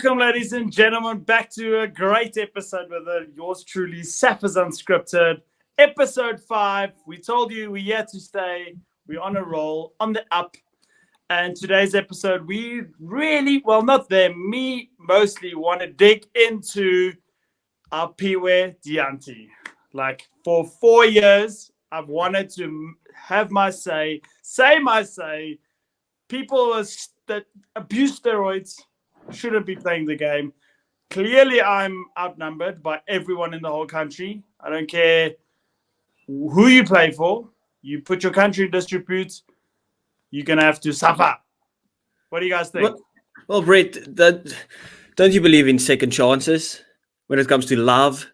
Welcome, ladies and gentlemen, back to a great episode with yours truly, Safa's Unscripted, episode 5. We told you we're here to stay. We're on a roll, on the up. And today's episode, we really, well, not them, me mostly want to dig into our Piwe Dianti. Like, for 4 years, I've wanted to have my say my say. People that abuse steroids shouldn't be playing the game. Clearly, I'm outnumbered by everyone in the whole country. I don't care who you play for. You put your country in disrepute, you're going to have to suffer. What do you guys think? Well, Brett, don't you believe in second chances when it comes to love,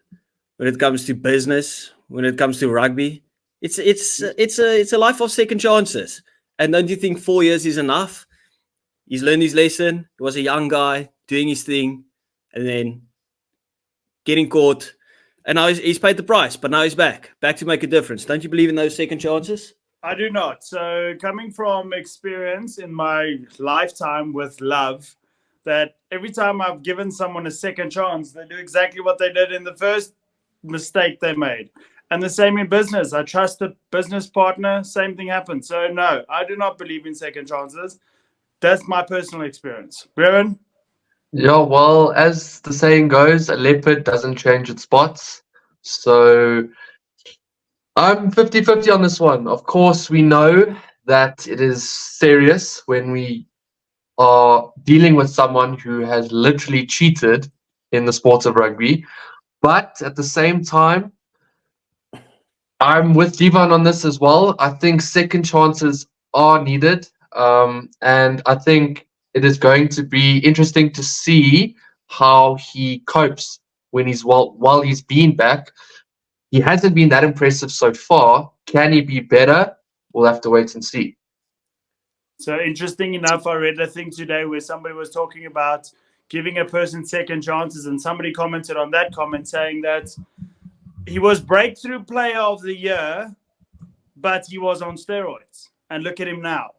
when it comes to business, when it comes to rugby? It's a life of second chances. And don't you think 4 years is enough? He's learned his lesson. He was a young guy doing his thing and then getting caught. And now he's paid the price, but now he's back to make a difference. Don't you believe in those second chances? I do not. So coming from experience in my lifetime with love, that every time I've given someone a second chance, they do exactly what they did in the first mistake they made. And the same in business. I trust a business partner, same thing happens. So no, I do not believe in second chances. That's my personal experience. Brevin? Yeah, well, as the saying goes, a leopard doesn't change its spots. So I'm 50-50 on this one. Of course, we know that it is serious when we are dealing with someone who has literally cheated in the sport of rugby. But at the same time, I'm with Divan on this as well. I think second chances are needed. And I think it is going to be interesting to see how he copes when while he's been back. He hasn't been that impressive so far. Can he be better? We'll have to wait and see. So interesting enough, I read a thing today where somebody was talking about giving a person second chances, and somebody commented on that comment saying that he was breakthrough player of the year, but he was on steroids. And look at him now.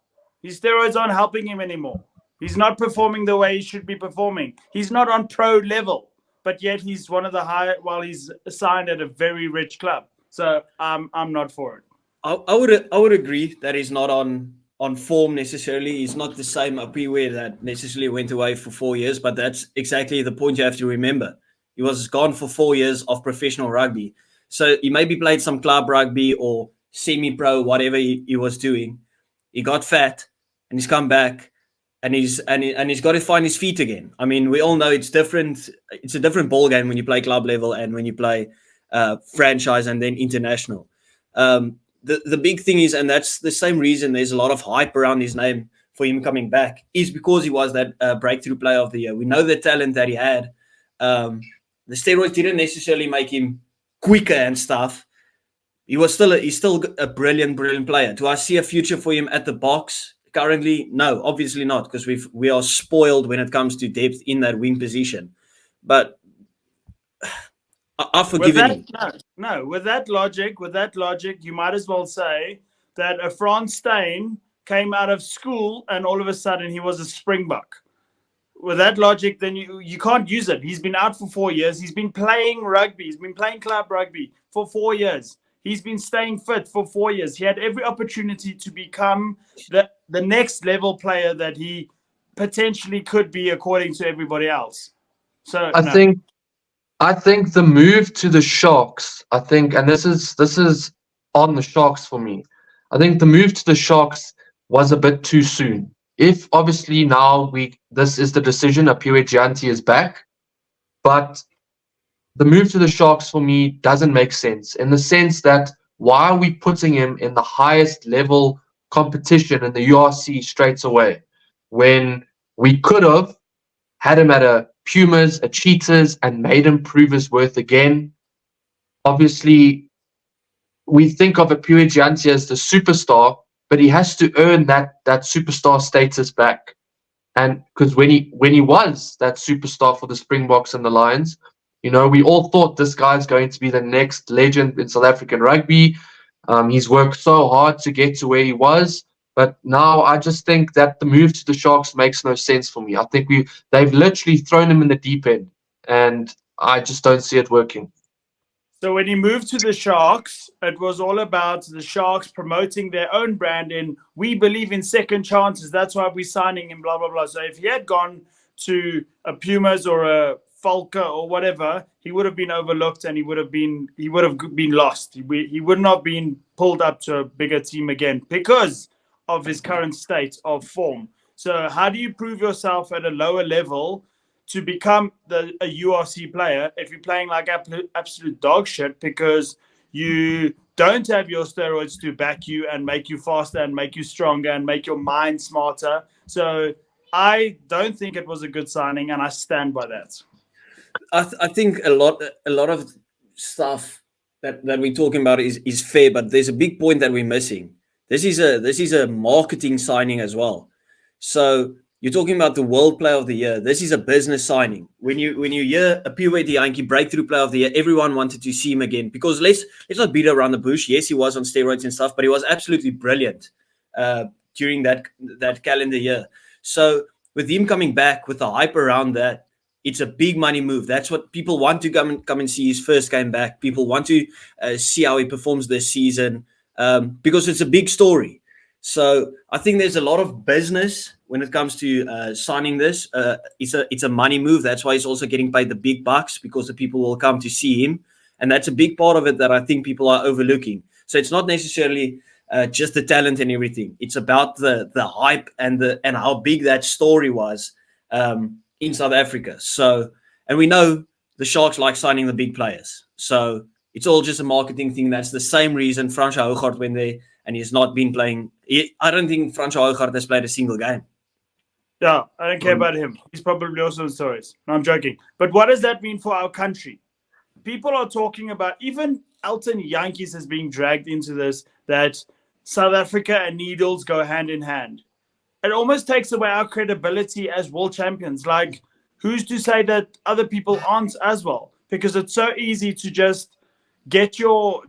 His steroids aren't helping him anymore. He's not performing the way he should be performing. He's not on pro level, but yet he's one of the high. Well, he's signed at a very rich club. So I'm not for it. I would agree that he's not on form necessarily. He's not the same Apiwe that necessarily went away for 4 years, but that's exactly the point you have to remember. He was gone for 4 years of professional rugby. So he maybe played some club rugby or semi-pro, whatever he was doing. He got fat and he's come back and he's got to find his feet again. I mean, we all know it's different. It's a different ball game when you play club level and when you play franchise and then international. The big thing is, and that's the same reason there's a lot of hype around his name for him coming back, is because he was that breakthrough player of the year. We know the talent that he had. The steroids didn't necessarily make him quicker and stuff. He's still a brilliant player. Do I see a future for him at the box currently? No, obviously not, because we are spoiled when it comes to depth in that wing position. But I've forgiven him. No. With that logic, you might as well say that a Franz Steyn came out of school and all of a sudden he was a springbok. With that logic, then you can't use it. He's been out for 4 years. He's been playing rugby. He's been playing club rugby for 4 years. He's been staying fit for 4 years. He had every opportunity to become the next level player that he potentially could be, according to everybody else. So I think the move to the Sharks, and this is on the Sharks for me. I think the move to the Sharks was a bit too soon. If obviously now this is the decision, Piwe Dianti is back, but the move to the Sharks for me doesn't make sense, in the sense that why are we putting him in the highest level competition in the URC straight away when we could have had him at a Pumas, a Cheetahs, and made him prove his worth again? Obviously, we think of a Piwe Dianti as the superstar, but he has to earn that superstar status back. And because when he was that superstar for the Springboks and the Lions, we all thought this guy's going to be the next legend in South African rugby. He's worked so hard to get to where he was. But now I just think that the move to the Sharks makes no sense for me. I think they've literally thrown him in the deep end, and I just don't see it working. So when he moved to the Sharks, it was all about the Sharks promoting their own brand in, we believe in second chances. That's why we're signing him, blah, blah, blah. So if he had gone to a Pumas or a Falca or whatever, he would have been overlooked and he would have been lost. He would not have been pulled up to a bigger team again because of his current state of form. So how do you prove yourself at a lower level to become a URC player if you're playing like absolute dog shit because you don't have your steroids to back you and make you faster and make you stronger and make your mind smarter? So I don't think it was a good signing, and I stand by that. I think a lot of stuff that we're talking about is fair, but there's a big point that we're missing. This is a marketing signing as well. So you're talking about the World Player of the Year. This is a business signing. When you hear a Fourie Jaque Breakthrough Player of the Year, everyone wanted to see him again because let's not beat around the bush. Yes, he was on steroids and stuff, but he was absolutely brilliant during that calendar year. So with him coming back with the hype around that, it's a big money move. That's what people want to come and see his first game back. People want to see how he performs this season because it's a big story. So I think there's a lot of business when it comes to signing this. It's a money move. That's why he's also getting paid the big bucks because the people will come to see him. And that's a big part of it that I think people are overlooking. So it's not necessarily just the talent and everything. It's about the hype and how big that story was in South Africa. So, and we know the Sharks like signing the big players. So it's all just a marketing thing. That's the same reason Fransjo Hougaard went there and he's not been playing. I don't think Fransjo Hougaard has played a single game. Yeah, I don't care about him. He's probably also in stories. No, I'm joking. But what does that mean for our country? People are talking about, even Elton Yankees is being dragged into this, that South Africa and needles go hand in hand. It almost takes away our credibility as world champions. Like, who's to say that other people aren't as well? Because it's so easy to just get your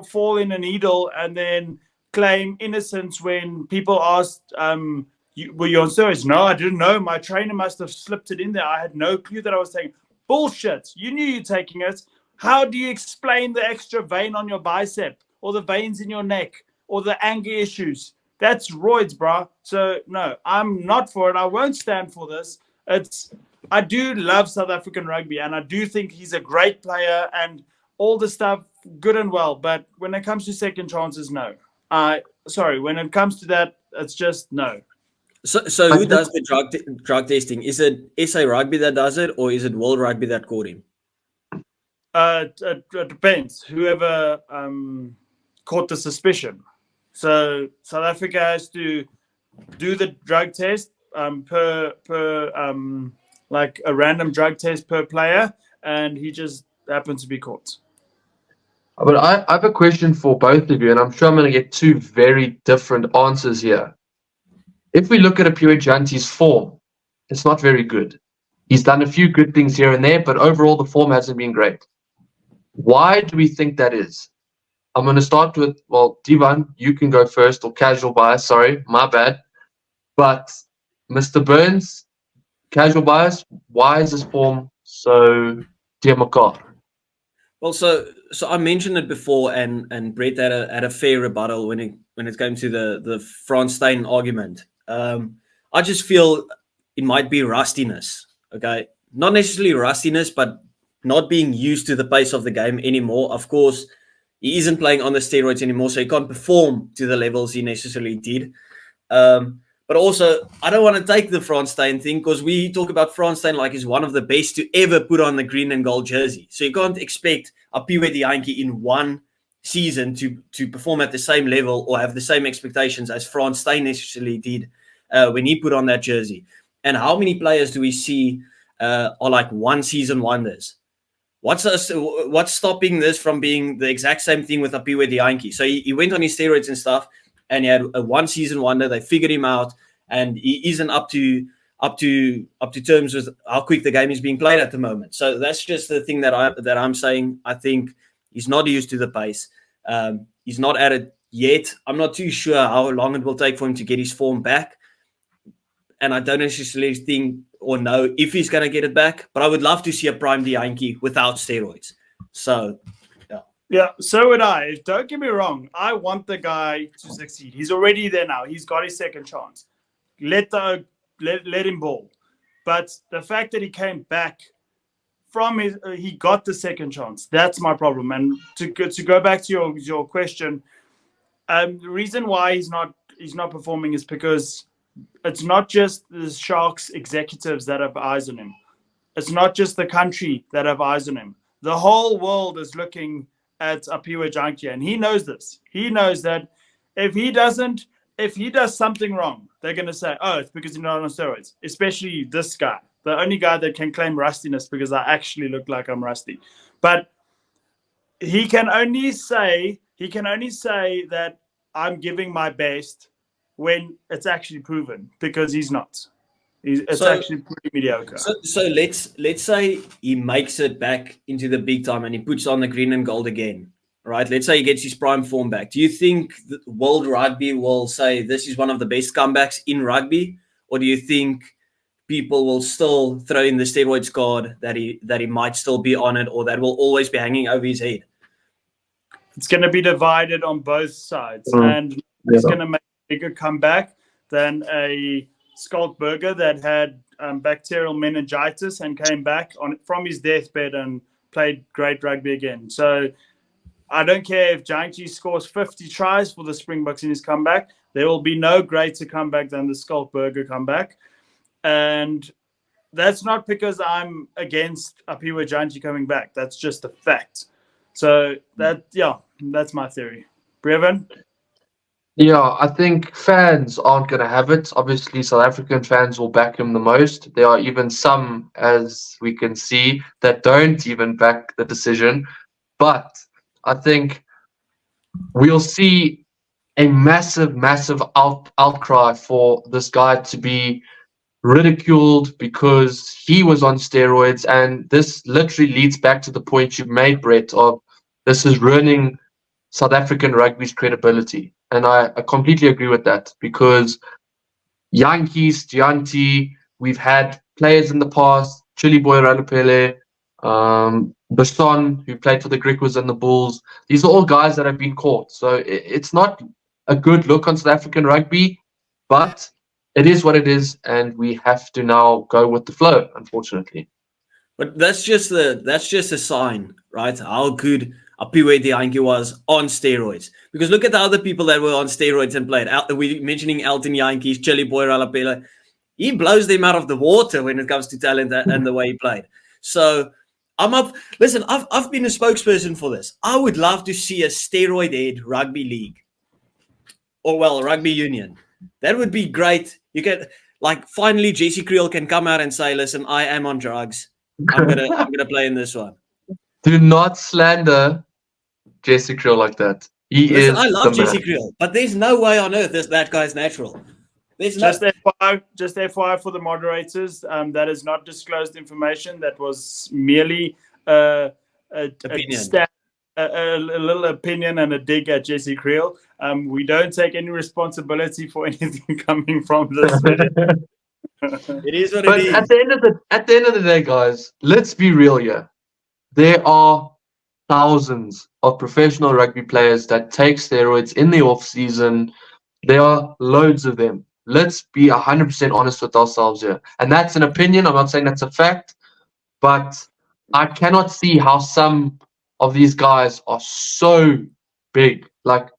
fall in a needle and then claim innocence when people asked, were you on steroids? No, I didn't know. My trainer must have slipped it in there. I had no clue that I was taking. Bullshit. You knew you're taking it. How do you explain the extra vein on your bicep or the veins in your neck or the anger issues? That's roids, bro. So, no, I'm not for it. I won't stand for this. I do love South African rugby, and I do think he's a great player and all the stuff, good and well. But when it comes to second chances, no. When it comes to that, it's just no. So who does the drug testing? Is it SA Rugby that does it, or is it World Rugby that caught him? It depends. Whoever caught the suspicion. So South Africa has to do the drug test per like a random drug test per player, and he just happened to be caught. But I have a question for both of you, and I'm sure I'm going to get two very different answers here. If we look at a Fourie Jaque's form, it's not very good. He's done a few good things here and there, but overall the form hasn't been great. Why do we think that is? I'm going to start with, Divan, you can go first, or casual bias, sorry, my bad. But Mr. Burns, casual bias, why is his form so dear macaw? Well, so I mentioned it before, and Brett had a fair rebuttal when it came to the Frans Steyn argument. I just feel it might be rustiness. Okay, not necessarily rustiness, but not being used to the pace of the game anymore. Of course, he isn't playing on the steroids anymore, so he can't perform to the levels he necessarily did. But also, I don't want to take the Frans Steyn thing because we talk about Frans Steyn like he's one of the best to ever put on the green and gold jersey. So you can't expect a Fourie Jaque in one season to perform at the same level or have the same expectations as Frans Steyn necessarily did when he put on that jersey. And how many players do we see are like one season wonders? What's stopping this from being the exact same thing with a Fourie Jaque? So he went on his steroids and stuff, and he had a one season wonder. They figured him out, and he isn't up to terms with how quick the game is being played at the moment. So that's just the thing that I'm saying. I think he's not used to the pace. He's not at it yet. I'm not too sure how long it will take for him to get his form back. And I don't necessarily think or know if he's going to get it back. But I would love to see a prime Jaque without steroids. So, yeah. Yeah, so would I. Don't get me wrong. I want the guy to succeed. He's already there now. He's got his second chance. Let him ball. But the fact that he came back from his, he got the second chance. That's my problem. And to go back to your question, the reason why he's not performing is because it's not just the Sharks executives that have eyes on him. It's not just the country that have eyes on him. The whole world is looking at Aphiwe Jaque, and he knows this. He knows that if he does something wrong, they're going to say, oh, it's because he's not on steroids, especially this guy, the only guy that can claim rustiness because I actually look like I'm rusty. But he can only say that I'm giving my best when it's actually proven, because he's not. It's actually pretty mediocre. So let's say he makes it back into the big time and he puts on the green and gold again, right? Let's say he gets his prime form back. Do you think World Rugby will say this is one of the best comebacks in rugby, or do you think people will still throw in the steroids card that he might still be on it, or that will always be hanging over his head? It's going to be divided on both sides, and it's going to make a bigger comeback than a Skalkberger that had bacterial meningitis and came back from his deathbed and played great rugby again. So I don't care if Jaque scores 50 tries for the Springboks in his comeback. There will be no greater comeback than the Skalkberger comeback. And that's not because I'm against Aphiwe Jaque coming back. That's just a fact. So that's my theory. Brevin? Yeah, I think fans aren't going to have it. Obviously, South African fans will back him the most. There are even some, as we can see, that don't even back the decision. But I think we'll see a massive, massive outcry for this guy to be ridiculed because he was on steroids. And this literally leads back to the point you've made, Brett, of this is ruining South African rugby's credibility. And I completely agree with that, because Yankees, Gianti, we've had players in the past, Chili Boy Ralapele, Basson, who played for the Griquas and the Bulls. These are all guys that have been caught. So it's not a good look on South African rugby, but it is what it is, and we have to now go with the flow, unfortunately. But that's just a sign, right? How good Aphiwe Jaque was on steroids. Because look at the other people that were on steroids and played. We're mentioning Elton Yankees, Chili Boy Ralapele. He blows them out of the water when it comes to talent and the way he played. So I'm up. Listen, I've been a spokesperson for this. I would love to see a steroid-head rugby league, or rugby union. That would be great. You get finally Jesse Creel can come out and say, "Listen, I am on drugs. I'm gonna play in this one." Do not slander Jesse Creel like that. I love Jesse Creel, but there's no way on earth that guy's natural. Just FYI for the moderators, that is not disclosed information. That was merely a little opinion and a dig at Jesse Creel. We don't take any responsibility for anything coming from this video. It is what but it is. At the end of the day, guys, let's be real here. There are thousands of professional rugby players that take steroids in the off season. There are loads of them. Let's be 100% honest with ourselves here. And that's an opinion. I'm not saying that's a fact, but I cannot see how some of these guys are so big,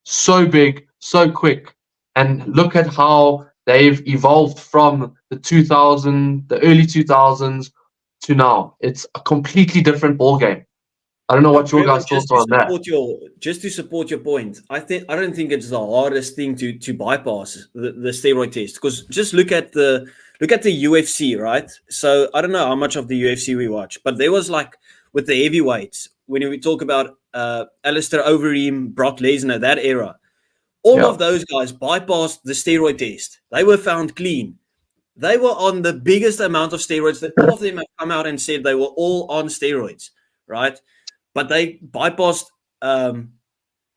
so big, so quick. And look at how they've evolved from the early 2000s to now. It's a completely different ballgame. I don't know what your guys' thoughts are on that. Just to support your point, I don't think it's the hardest thing to bypass the steroid test, because just look at the UFC, right? So I don't know how much of the UFC we watch, but there was with the heavyweights, when we talk about Alistair Overeem, Brock Lesnar, that era, all of those guys bypassed the steroid test. They were found clean. They were on the biggest amount of steroids that all of them have come out and said they were all on steroids, right? But they bypassed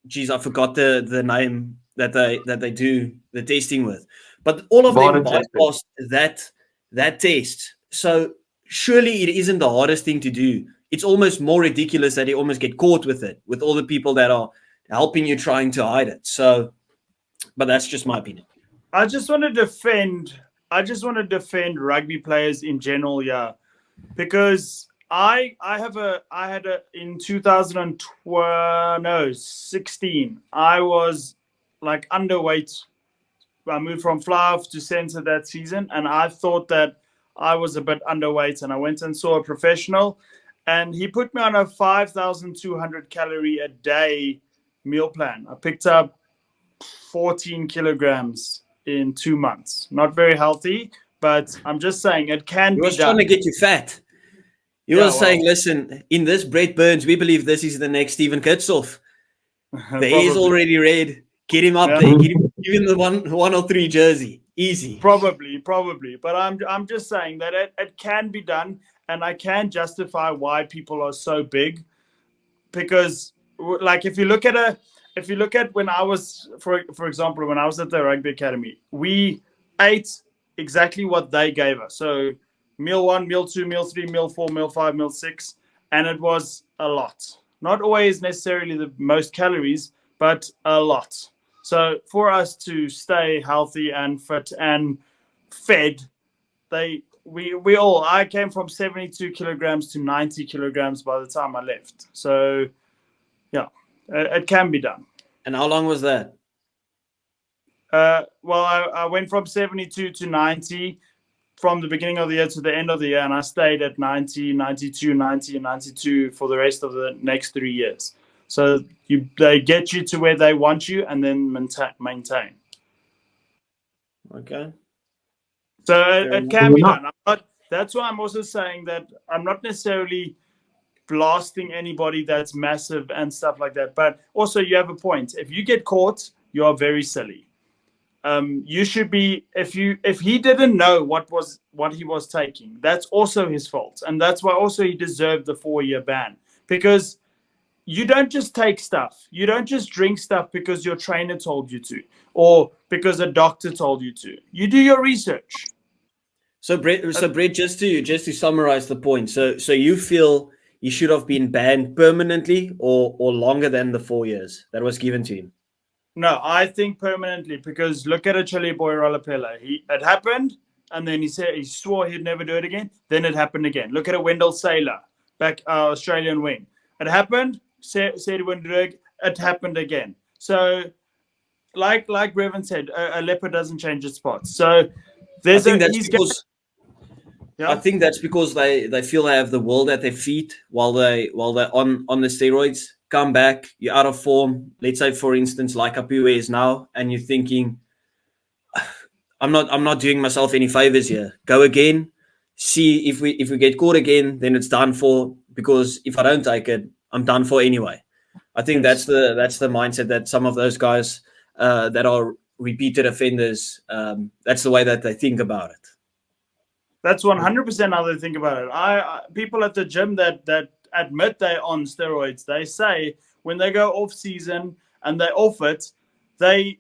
geez, I forgot the name that they do the testing with, but all of them Barter testing. bypassed that test. So surely it isn't the hardest thing to do. It's almost more ridiculous that you almost get caught with it, with all the people that are helping you trying to hide it. So, but that's just my opinion. I just want to defend. I just want to defend rugby players in general, yeah, because I had a in 2012 no 16. I was like underweight. I moved from fly off to center that season, and I thought that I was a bit underweight, and I went and saw a professional, and he put me on a 5,200 calorie a day meal plan. I picked up 14 kilograms in 2 months. Not very healthy, but I'm just saying it can He be was done. trying to get you fat. He was saying, listen, in this Brett Burns, we believe this is the next Steven Kitshoff. The hair is already red. Get him up there. Give him the 103 jersey. Easy. Probably. But I'm just saying that it can be done, and I can justify why people are so big, because like if you look at when I was for example when I was at the rugby academy, we ate exactly what they gave us. So meal 1, meal 2, meal 3, meal 4, meal 5, meal 6, and it was a lot. Not always necessarily the most calories, but a lot. So for us to stay healthy and fit and fed, I came from 72 kilograms to 90 kilograms by the time I left. So yeah, it can be done. And how long was that? Well, I went from 72 to 90 from the beginning of the year to the end of the year, and I stayed at 90, 92, 90, and 92 for the rest of the next 3 years. So they get you to where they want you, and then maintain. Okay. So it can be done. That's why I'm also saying that I'm not necessarily blasting anybody that's massive and stuff like that. But also, you have a point. If you get caught, you are very silly. You should be if he didn't know what he was taking, that's also his fault, and that's why also he deserved the 4-year ban, because you don't just take stuff. You don't just drink stuff because your trainer told you to, or because a doctor told you to. You do your research. So Brett, just to summarize the point, so you feel he should have been banned permanently or longer than the 4 years that was given to him? No, I think permanently, because look at a Chile boy Rolapella. It happened, and then he swore he'd never do it again. Then it happened again. Look at a Wendell Saylor, back Australian wing. It happened, said he wouldn't do it. It happened again. So, like Revan said, a leopard doesn't change its spots. So I think that's because they feel they have the world at their feet while they're on the steroids. Come back, you're out of form. Let's say, for instance, like Apue is now, and you're thinking, I'm not doing myself any favors here. Go again. See if we get caught again, then it's done for. Because if I don't take it, I'm done for anyway. I think that's the mindset that some of those guys that are repeated offenders. That's the way that they think about it. That's 100% how they think about it. I people at the gym that admit they're on steroids, they say when they go off season and they're off it, they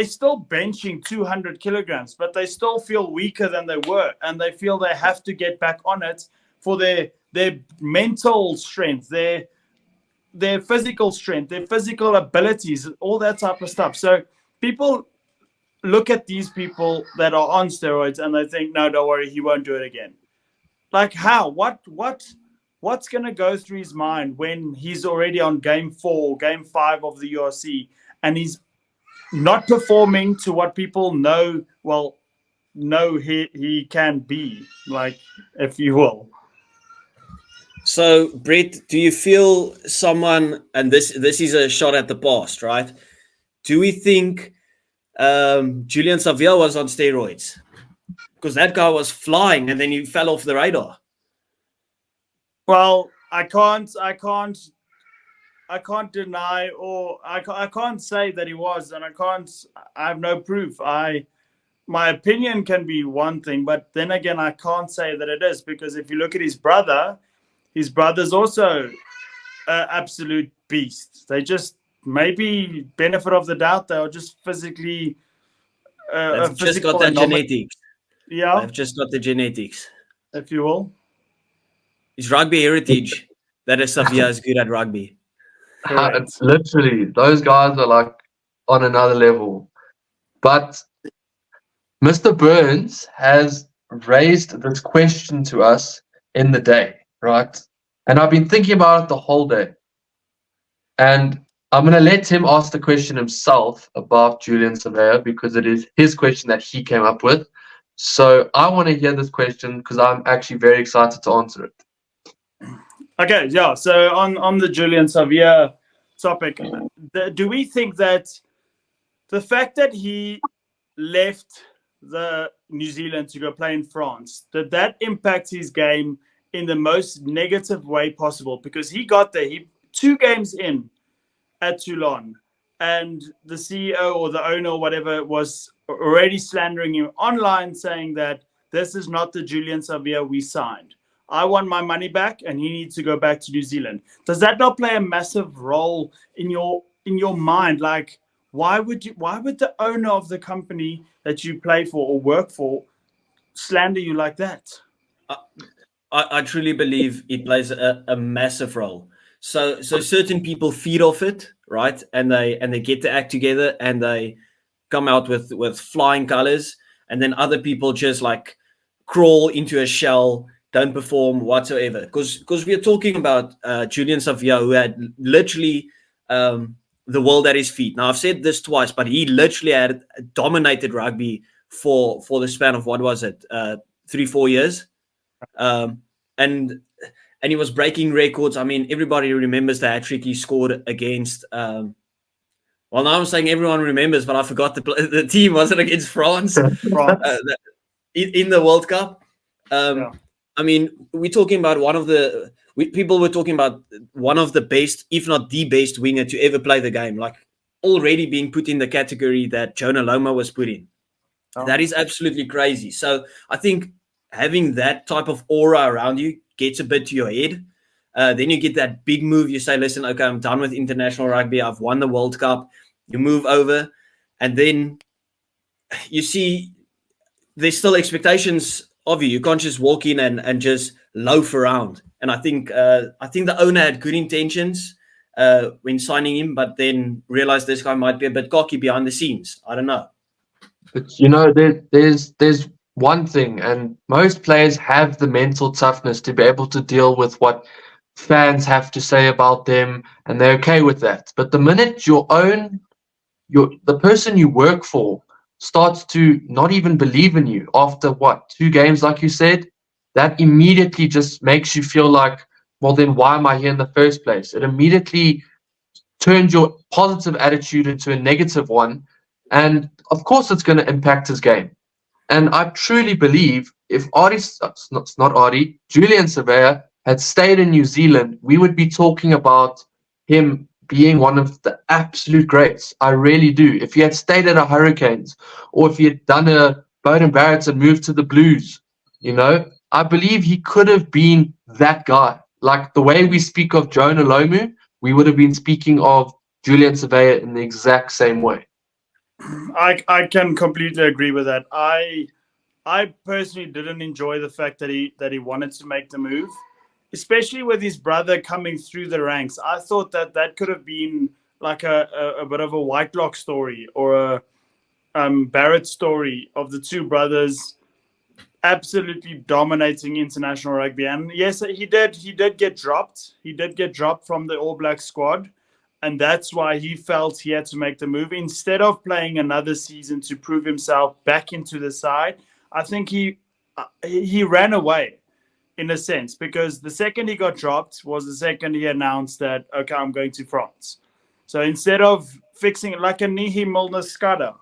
still benching 200 kilograms, but they still feel weaker than they were, and they feel they have to get back on it for their mental strength, their physical strength, their physical abilities, all that type of stuff. So people look at these people that are on steroids and they think, no, don't worry, he won't do it again. Like how? What's going to go through his mind when he's already on game 4, game 5 of the URC, and he's not performing to what people know he can be, like, if you will. So, Brett, do you feel someone, and this is a shot at the past, right? Do we think Julian Savia was on steroids? Because that guy was flying and then he fell off the radar. Well, I can't deny, or I can't say that he was, and I have no proof. My opinion can be one thing, but then again, I can't say that it is, because if you look at his brother's also an absolute beast. They just maybe benefit of the doubt, they are just physically. They've just got that genetics. Yeah, They've just got the genetics. if you will. It's rugby heritage that Savea is good at rugby. Correct. Literally, those guys are like on another level. But Mr. Burns has raised this question to us in the day, right? And I've been thinking about it the whole day. And I'm going to let him ask the question himself about Julian Savia because it is his question that he came up with. So I want to hear this question because I'm actually very excited to answer it. Okay, yeah. So on the Julian Savia topic, do we think that the fact that he left the New Zealand to go play in France, did that impact his game in the most negative way possible? Because he got there, 2 games in at Toulon, and the CEO or the owner or whatever was already slandering him online, saying that this is not the Julian Savia we signed. I want my money back, and he needs to go back to New Zealand. Does that not play a massive role in your mind? Like, why would the owner of the company that you play for or work for slander you like that? I truly believe it plays a massive role. So certain people feed off it, right? And they get the act together and they come out with flying colors, and then other people just like crawl into a shell, don't perform whatsoever. Because we are talking about Julian Savia, who had literally the world at his feet. Now I've said this twice, but he literally had dominated rugby for the span of, what was it, 3-4 years, and he was breaking records. I mean, everybody remembers the hat trick he scored against. Well, now I'm saying everyone remembers, but I forgot the team. Was it against France? France. In the World Cup? Yeah. I mean, we're talking about people were talking about one of the best, if not the best winger to ever play the game, like already being put in the category that Jonah Loma was put in. Oh. That is absolutely crazy. So I think having that type of aura around you gets a bit to your head. Then you get that big move. You say, listen, okay, I'm done with international rugby. I've won the World Cup. You move over, and then you see there's still expectations of you. You can't just walk in and just loaf around. And I think the owner had good intentions when signing him, but then realized this guy might be a bit cocky behind the scenes. I don't know. But there's one thing, and most players have the mental toughness to be able to deal with what fans have to say about them, and they're okay with that. But the minute the person you work for starts to not even believe in you after 2 games, like you said, that immediately just makes you feel like, well, then why am I here in the first place? It immediately turns your positive attitude into a negative one, and of course it's going to impact his game. And I truly believe if Julian Savia had stayed in New Zealand, we would be talking about him being one of the absolute greats. I really do. If he had stayed at a Hurricanes, or if he had done a Bowden Barrett and moved to the Blues, I believe he could have been that guy. Like the way we speak of Jonah Loma, we would have been speaking of Julian Savia in the exact same way. I can completely agree with that. I personally didn't enjoy the fact that he wanted to make the move, especially with his brother coming through the ranks. I thought that could have been like a bit of a Whitelock story or a Barrett story of the 2 brothers absolutely dominating international rugby. And yes, he did get dropped. He did get dropped from the All Blacks squad. And that's why he felt he had to make the move. Instead of playing another season to prove himself back into the side, I think he ran away in a sense, because the second he got dropped was the second he announced that, okay, I'm going to France. So instead of fixing it like a Nihi Milner-Skada,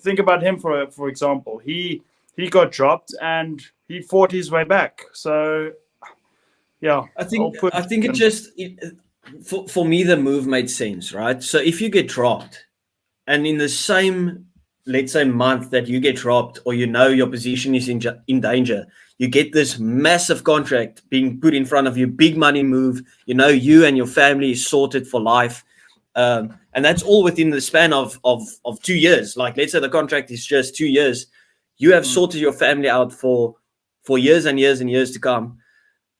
think about him, for example. He got dropped and he fought his way back. So, yeah. I think it just... For me, the move made sense, right? So if you get dropped, and in the same, let's say, month that you get dropped, or your position is in danger, you get this massive contract being put in front of you, big money move, you and your family is sorted for life. And And that's all within the span of 2 years. Like, let's say the contract is just 2 years. You have sorted your family out for years and years and years to come.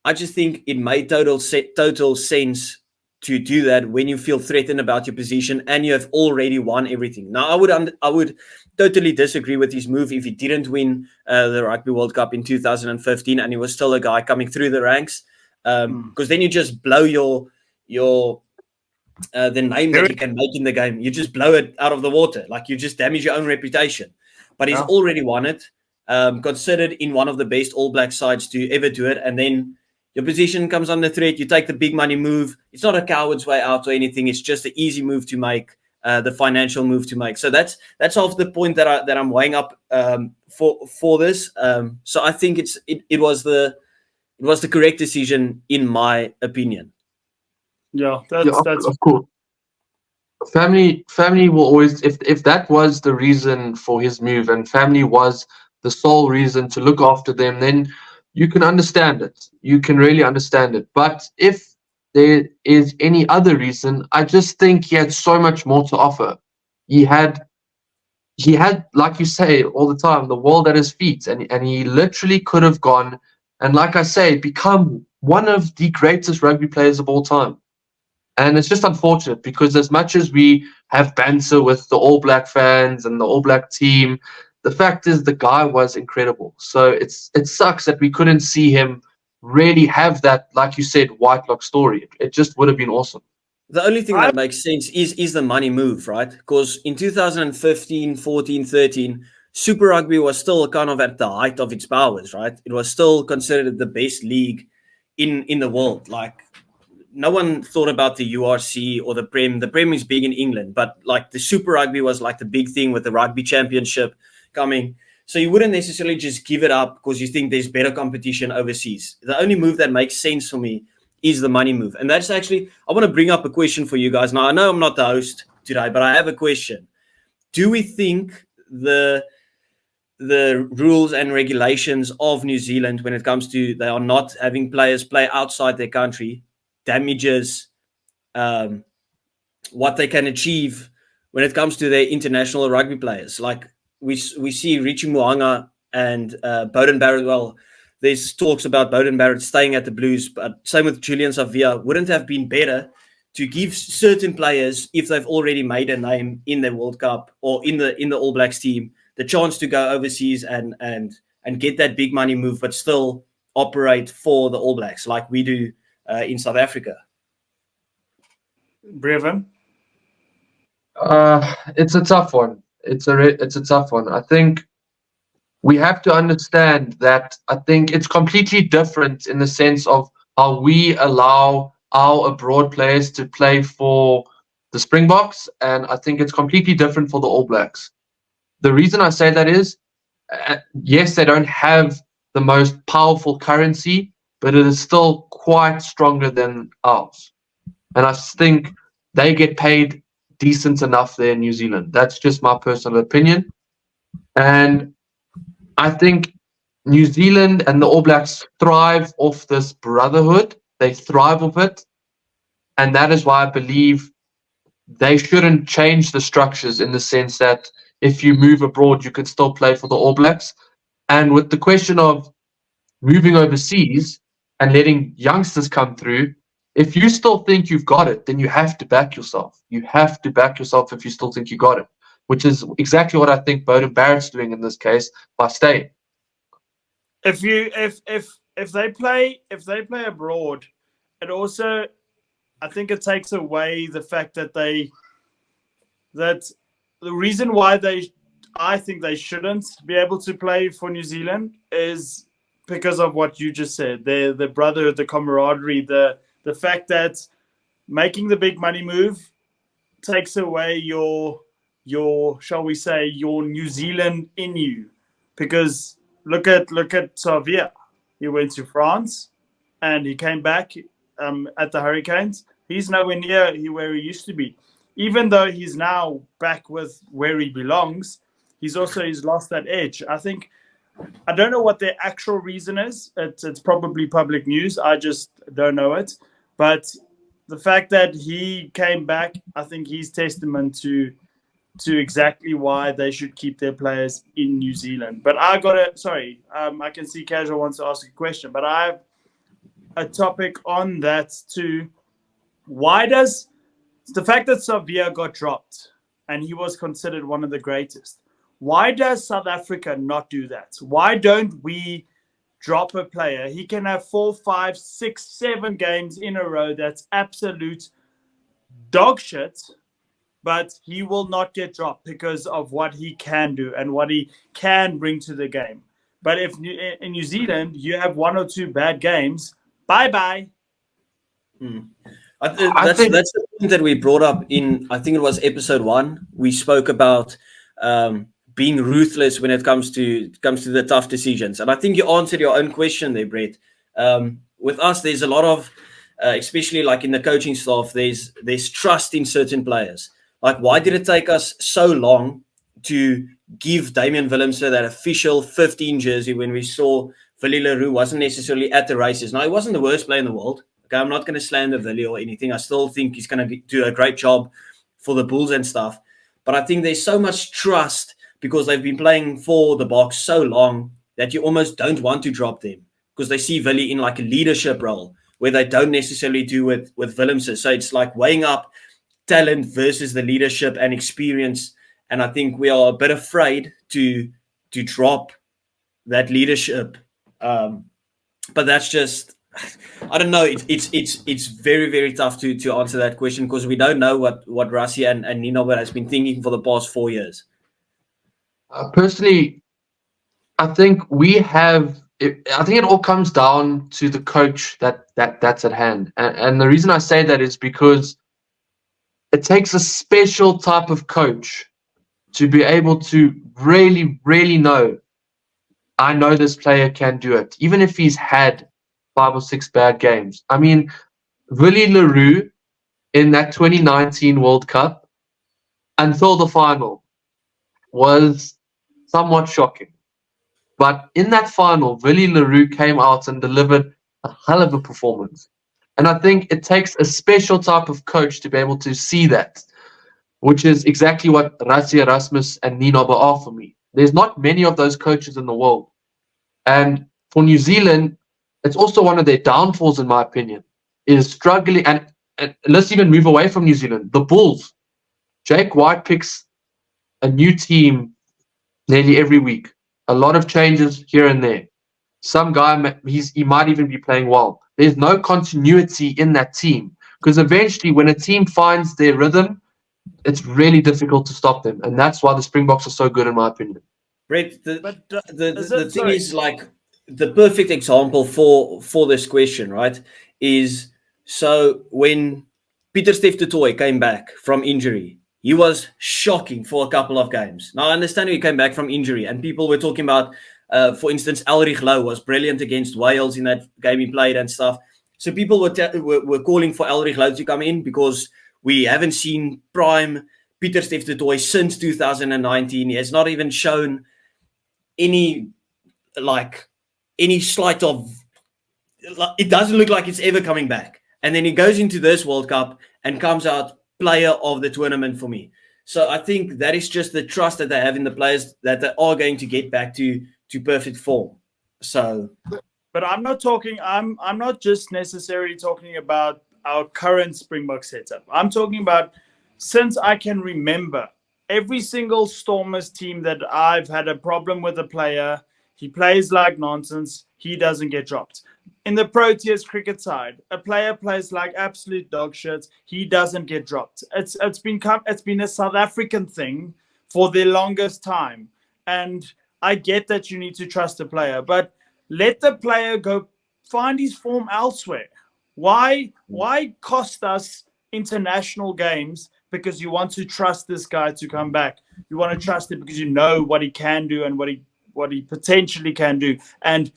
I just think it made total sense to do that when you feel threatened about your position and you have already won everything. Now, I would totally disagree with his move if he didn't win the Rugby World Cup in 2015 and he was still a guy coming through the ranks, because then you just blow your the name that you can make in the game. You just blow it out of the water. Like, you just damage your own reputation. But he's already won it, considered in one of the best All Black sides to ever do it, and then your position comes under threat. You take the big money move. It's not a coward's way out or anything. It's just the easy move to make, the financial move to make. So that's half the point that I'm weighing up for this. So I think it was the correct decision in my opinion. Yeah, that's of course. Family will always, if that was the reason for his move and family was the sole reason to look after them, then you can understand it. You can really understand it. But if there is any other reason, I just think he had so much more to offer. He had, like you say all the time, the world at his feet, and he literally could have gone and, like I say, become one of the greatest rugby players of all time. And it's just unfortunate because as much as we have banter with the All Black fans and the All Black team, the fact is the guy was incredible. So it sucks that we couldn't see him really have that, like you said, white lock story. It just would have been awesome. The only thing that makes sense is the money move, right? Because in 2015, 14, 13, Super Rugby was still kind of at the height of its powers, right? It was still considered the best league in the world. Like, no one thought about the URC or the Prem. The Prem is big in England, but like the Super Rugby was like the big thing with the Rugby Championship coming. So you wouldn't necessarily just give it up because you think there's better competition overseas. The only move that makes sense for me is the money move. And that's actually, I want to bring up a question for you guys. Now, I know I'm not the host today, but I have a question. Do we think the rules and regulations of New Zealand when it comes to they are not having players play outside their country damages what they can achieve when it comes to their international rugby players? Like, we see Richie Mo'unga and Beauden Barrett. Well, there's talks about Beauden Barrett staying at the Blues, but same with Julian Savia. Wouldn't have been better to give certain players, if they've already made a name in the World Cup or in the All Blacks team, the chance to go overseas and get that big money move, but still operate for the All Blacks like we do in South Africa? Brevin? It's a tough one. It's a tough one. I think we have to understand that I think it's completely different in the sense of how we allow our abroad players to play for the Springboks, and I think it's completely different for the All Blacks. The reason I say that is, yes, they don't have the most powerful currency, but it is still quite stronger than ours. And I think they get paid decent enough there in New Zealand. That's just my personal opinion. And I think New Zealand and the All Blacks thrive off this brotherhood. They thrive off it. And that is why I believe they shouldn't change the structures in the sense that if you move abroad, you can still play for the All Blacks. And with the question of moving overseas and letting youngsters come through, if you still think you've got it, then you have to back yourself. You have to back yourself if you still think you got it, which is exactly what I think Beauden Barrett's doing in this case by staying. If they play abroad, it also, I think it takes away the fact that the reason why I think they shouldn't be able to play for New Zealand is because of what you just said. The brotherhood, the camaraderie, the fact that making the big money move takes away your shall we say, your New Zealand in you. Because look at Savea. He went to France and he came back at the Hurricanes. He's nowhere near where he used to be. Even though he's now back with where he belongs, he's lost that edge. I don't know what their actual reason is. It's probably public news. I just don't know it. But the fact that he came back, I think he's testament to exactly why they should keep their players in New Zealand. But I can see Casual wants to ask a question, but I have a topic on that too. Why does the fact that Savea got dropped and he was considered one of the greatest, why does South Africa not do that? Why don't we drop a player? He can have 4, 5, 6, 7 games in a row that's absolute dog shit, but he will not get dropped because of what he can do and what he can bring to the game. But if in New Zealand you have 1 or 2 bad games, bye-bye. That's the point that we brought up in, I think it was episode 1. We spoke about being ruthless when it comes to the tough decisions. And I think you answered your own question there, Brett. With us, there's a lot of, especially like in the coaching staff, there's trust in certain players. Like, why did it take us so long to give Damian Willemse that official 15 jersey when we saw Willie Leroux wasn't necessarily at the races? Now, he wasn't the worst player in the world. Okay, I'm not going to slander Willie or anything. I still think he's going to do a great job for the Bulls and stuff. But I think there's so much trust because they've been playing for the Boks so long that you almost don't want to drop them because they see Willie in like a leadership role where they don't necessarily do with Willemse. So it's like weighing up talent versus the leadership and experience. And I think we are a bit afraid to drop that leadership. But that's just, I don't know. It's very, very tough to answer that question because we don't know what Rassie and Nino has been thinking for the past 4 years. Personally, I think I think it all comes down to the coach that's at hand. And the reason I say that is because it takes a special type of coach to be able to really, really know, I know this player can do it, even if he's had 5 or 6 bad games. I mean, Willie Leroux in that 2019 World Cup until the final was somewhat shocking. But in that final, Willie Leroux came out and delivered a hell of a performance. And I think it takes a special type of coach to be able to see that, which is exactly what Rassie Erasmus and Ninoba are for me. There's not many of those coaches in the world. And for New Zealand, it's also one of their downfalls, in my opinion, is struggling. And let's even move away from New Zealand. The Bulls. Jaque White picks a new team nearly every week. A lot of changes here and there. Some guy, he might even be playing well. There's no continuity in that team because eventually when a team finds their rhythm, it's really difficult to stop them. And that's why the Springboks are so good, in my opinion. Brett, the thing is, like, the perfect example for this question, right, is so when Pieter-Steph du Toit came back from injury, he was shocking for a couple of games. Now, I understand he came back from injury, and people were talking about, for instance, Elrich Louw was brilliant against Wales in that game he played and stuff. So people were calling for Elrich Louw to come in because we haven't seen prime Pieter-Steph du Toit since 2019. He has not even shown any slight of, it doesn't look like it's ever coming back. And then he goes into this World Cup and comes out player of the tournament for me. So I think that is just the trust that they have in the players that they are going to get back to perfect form. So, but I'm not just necessarily talking about our current Springbok setup. I'm talking about since I can remember every single Stormers team that I've had a problem with a player, he plays like nonsense, he doesn't get dropped. In the Proteas cricket side, a player plays like absolute dog shit, he doesn't get dropped. It's been a South African thing for the longest time. And I get that you need to trust the player, but let the player go find his form elsewhere. Why cost us international games because you want to trust this guy to come back? You want to trust him because you know what he can do and what he potentially can do. And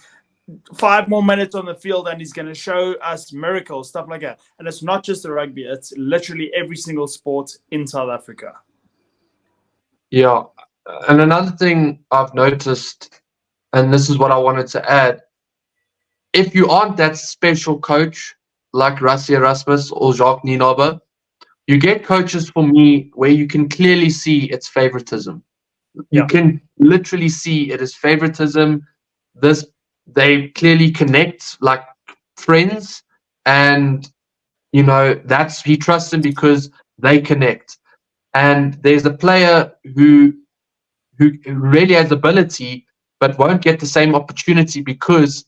5 more minutes on the field and he's going to show us miracles, stuff like that. And it's not just the rugby. It's literally every single sport in South Africa. Yeah. And another thing I've noticed, and this is what I wanted to add, if you aren't that special coach, like Rassie Erasmus or Jacque Nienaber, you get coaches for me where you can clearly see it's favoritism. You Yeah. can literally see it is favoritism. They clearly connect like friends, and he trusts them because they connect. And there's a player who really has ability but won't get the same opportunity because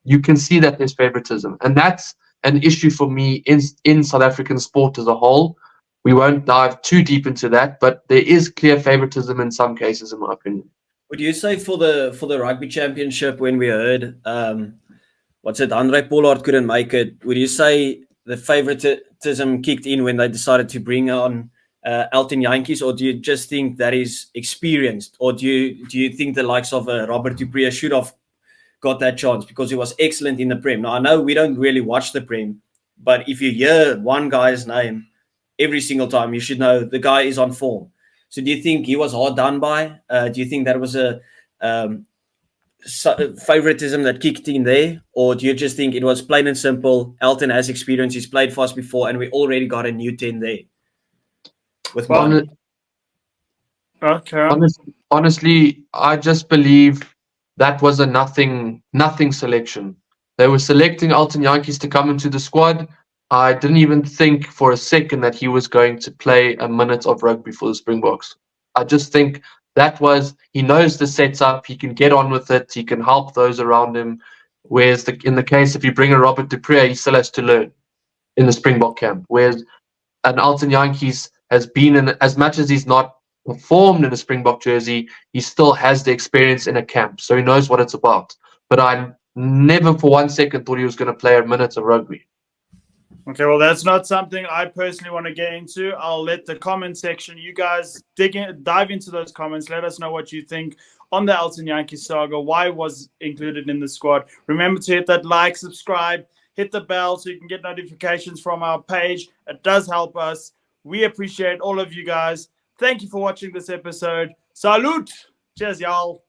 you can see that there's favoritism, and that's an issue for me in South African sport as a whole. We won't dive too deep into that, but there is clear favoritism in some cases, in my opinion. Would you say for the rugby championship, when we heard Andre Pollard couldn't make it, would you say the favoritism kicked in when they decided to bring on Elton Jantjies, or do you just think that is experienced, or do you think the likes of Robert du Preez should have got that chance because he was excellent in the Prem? Now, I know we don't really watch the Prem, but if you hear one guy's name every single time, you should know the guy is on form. So do you think he was hard done by? Do you think that was a favoritism that kicked in there? Or do you just think it was plain and simple, Elton has experience, he's played fast before, and we already got a new 10 there? Honestly, I just believe that was a nothing selection. They were selecting Elton Jantjies to come into the squad. I didn't even think for a second that he was going to play a minute of rugby for the Springboks. I just think he knows the setup, he can get on with it, he can help those around him. Whereas in the case, if you bring a Robert du Preez, he still has to learn in the Springbok camp. Whereas an Elton Jantjies has been in, as much as he's not performed in a Springbok jersey, he still has the experience in a camp, so he knows what it's about. But I never for 1 second thought he was going to play a minute of rugby. Okay, well, that's not something I personally want to get into. I'll let the comment section, you guys dive into those comments. Let us know what you think on the Elton Jantjies saga. Why was included in the squad? Remember to hit that like, subscribe, hit the bell so you can get notifications from our page. It does help us. We appreciate all of you guys. Thank you for watching this episode. Salute! Cheers, y'all.